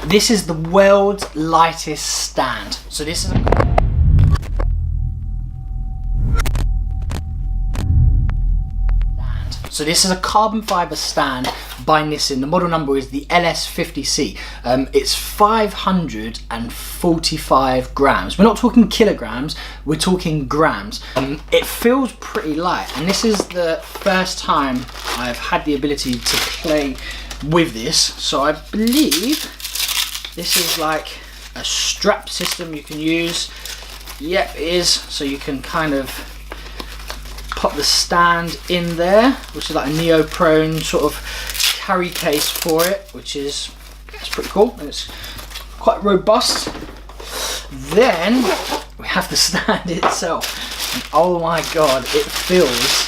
This is the world's lightest stand. So this is a carbon fibre stand by Nissin. The model number is the LS50C. It's 545 grams. We're not talking kilograms, we're talking grams. It feels pretty light, and this is the first time I've had the ability to play with this. So I believe this is like a strap system you can use. Yep, it is. So you can kind of pop the stand in there, which is like a neoprene sort of carry case for it, which is, it's pretty cool, and it's quite robust. Then we have the stand itself, and oh my god, it feels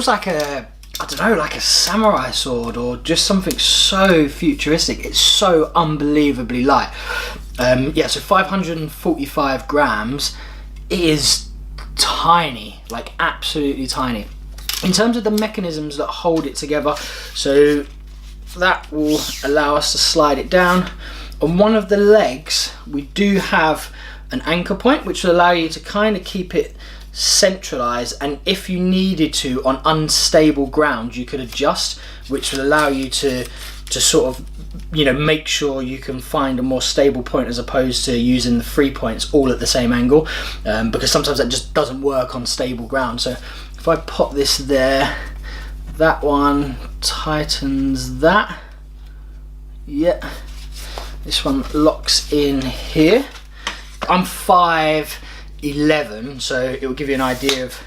like a, I don't know, like a samurai sword or just something so futuristic. It's so unbelievably light. Yeah, so 545 grams. It is tiny, like absolutely tiny. In terms of the mechanisms that hold it together, so that will allow us to slide it down. On one of the legs we do have an anchor point, which will allow you to kind of keep it centralized, and if you needed to on unstable ground you could adjust, which will allow you to sort of, you know, make sure you can find a more stable point as opposed to using the 3 points all at the same angle, because sometimes that just doesn't work on stable ground. So if I pop this there, that one tightens that. Yeah, this one locks in here. I'm 5'11", so it will give you an idea of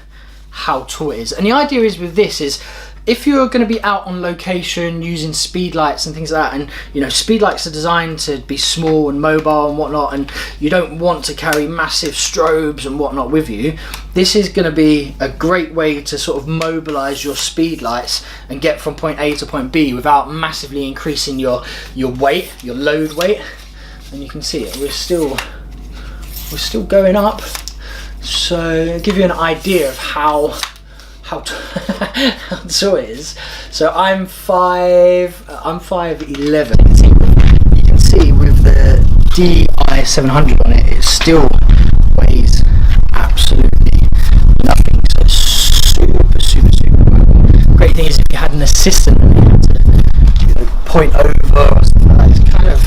how tall it is. And the idea is with this is, if you're going to be out on location using speed lights and things like that, and you know, speed lights are designed to be small and mobile and whatnot, and you don't want to carry massive strobes and whatnot with you, this is going to be a great way to sort of mobilize your speed lights and get from point A to point B without massively increasing your weight, your load weight. And you can see it, we're still going up. So I'll give you an idea of how tall it is. So I'm 5'11". You can see with the DI 700 on it, it still weighs absolutely nothing. So it's super mobile. Great thing is if you had an assistant and you had to, you know, point over or something like that, it's kind of,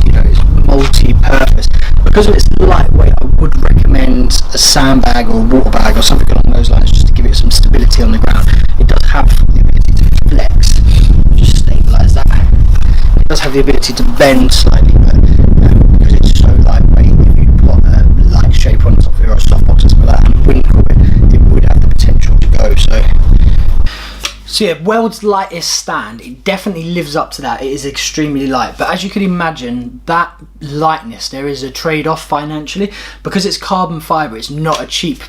you know, it's multi-purpose. Because of its lightweight, I would recommend a sandbag or a water bag or something along those lines, just to give it some stability on the ground. It does have the ability to flex, just stabilise that. It does have the ability to bend slightly, but because it's so lightweight, if you put a light shape on the top of it or a softbox or something like that and winkle it, it would have the potential to go. So yeah, world's lightest stand, it definitely lives up to that. It is extremely light, but as you can imagine, that lightness, there is a trade-off financially. Because it's carbon fibre, it's not a cheap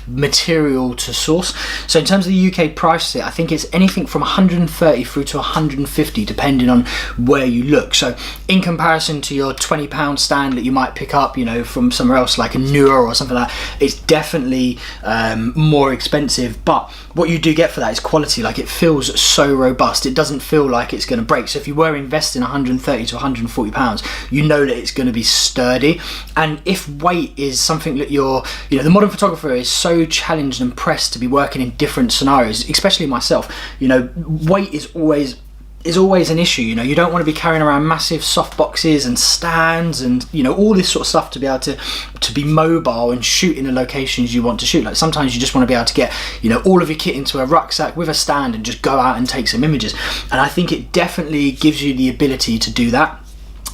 material to source. So in terms of the UK price, I think it's anything from 130 through to 150 depending on where you look. So in comparison to your £20 stand that you might pick up, you know, from somewhere else like a Nura or something like that, it's definitely more expensive. But what you do get for that is quality. Like, it feels so robust, it doesn't feel like it's going to break. So if you were investing 130 to 140 pounds, you know that it's going to be sturdy. And if weight is something that you're, you know, the modern photographer is so challenged and pressed to be working in different scenarios, especially myself, you know, weight is always an issue. You know, you don't want to be carrying around massive soft boxes and stands and, you know, all this sort of stuff to be able to be mobile and shoot in the locations you want to shoot. Like, sometimes you just want to be able to get, you know, all of your kit into a rucksack with a stand and just go out and take some images. And I think it definitely gives you the ability to do that.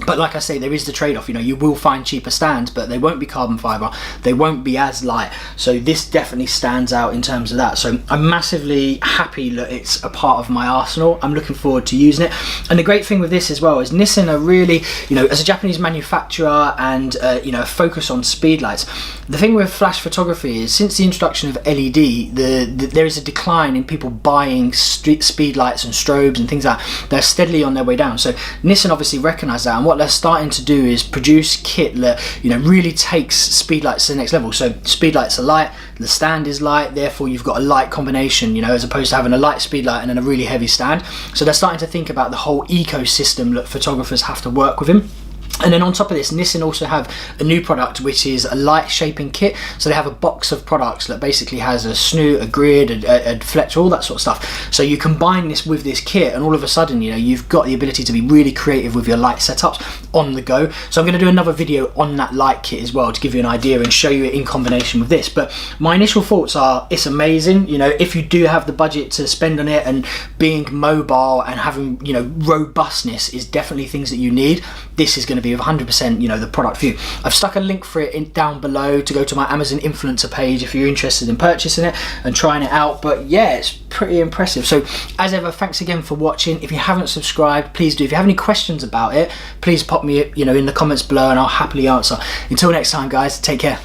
But like I say, there is the trade-off. You know, you will find cheaper stands, but they won't be carbon fibre, they won't be as light. So this definitely stands out in terms of that. So I'm massively happy that it's a part of my arsenal. I'm looking forward to using it. And the great thing with this as well is Nissin are really, you know, as a Japanese manufacturer and you know, focus on speed lights. The thing with flash photography is, since the introduction of LED, there is a decline in people buying speed lights and strobes and things like that. They're steadily on their way down. So Nissin obviously recognise that, and what they're starting to do is produce kit that, you know, really takes speedlights to the next level. So speedlights are light, the stand is light, therefore you've got a light combination, you know, as opposed to having a light speedlight and then a really heavy stand. So they're starting to think about the whole ecosystem that photographers have to work within. And then on top of this, Nissin also have a new product which is a light shaping kit. So they have a box of products that basically has a snoot, a grid, a deflector, all that sort of stuff. So you combine this with this kit and all of a sudden, you know, you've got the ability to be really creative with your light setups on the go. So I'm going to do another video on that light kit as well to give you an idea and show you it in combination with this. But my initial thoughts are it's amazing. You know, if you do have the budget to spend on it, and being mobile and having, you know, robustness is definitely things that you need, this is going to be 100%, you know, the product for you. I've stuck a link for it down below to go to my Amazon influencer page if you're interested in purchasing it and trying it out. But yeah, it's pretty impressive. So as ever, thanks again for watching. If you haven't subscribed, please do. If you have any questions about it, please pop me, you know, in the comments below and I'll happily answer. Until next time, guys, take care.